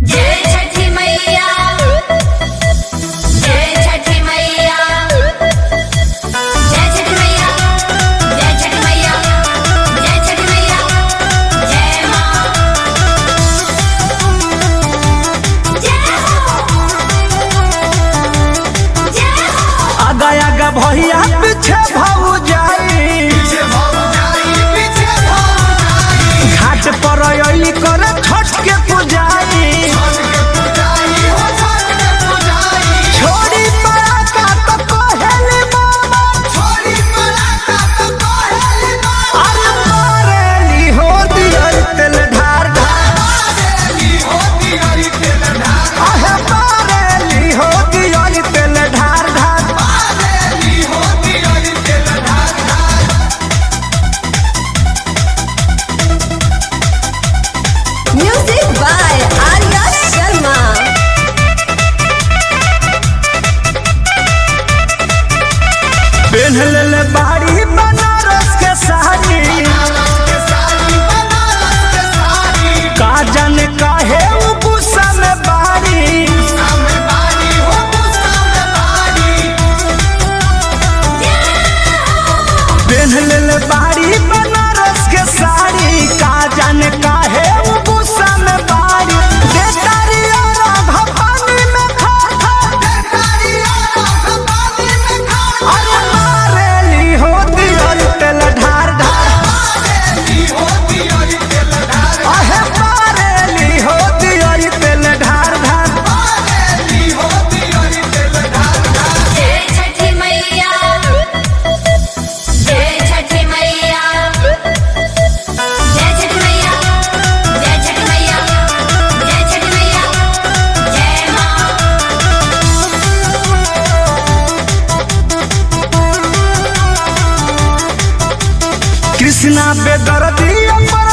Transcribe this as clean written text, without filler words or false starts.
जय छठी मैया, जय छठी मैया, जय छठी मैया, जय छठी मैया, जय छठी मैया, जय माँ, जय हो, जय हो। आगा आगा भैया पीछे भाऊ जाई, घाट पर अइली करे छठ के पुजाई। छोड़ी पराका तो कहेली मामा, अरे मारेली हो दियल तेल ढार ढार, अहे मारेली हो दियल तेल ढार ढार। Music by Arya Sharma. पेन्ह ले बाड़ी बनारस के साड़ी, का जाने काहे उ गुस्सा में बाड़ी। पेन्ह ले बाड़ी बनारस के साड़ी, का जाने काहे उ गुस्सा में बाड़ी। देतारी और भपानी में खा खा, अरे मारेली हो दियल तेल ढार ढार, अहे मारेली हो दियल तेल ढार ढार। जय छठी मैया, जय छठी मैया, जय छठी मैया, जय छठी मैया, जय छठी मैया, जय माँ। कृष्णा बेदर्दी अपन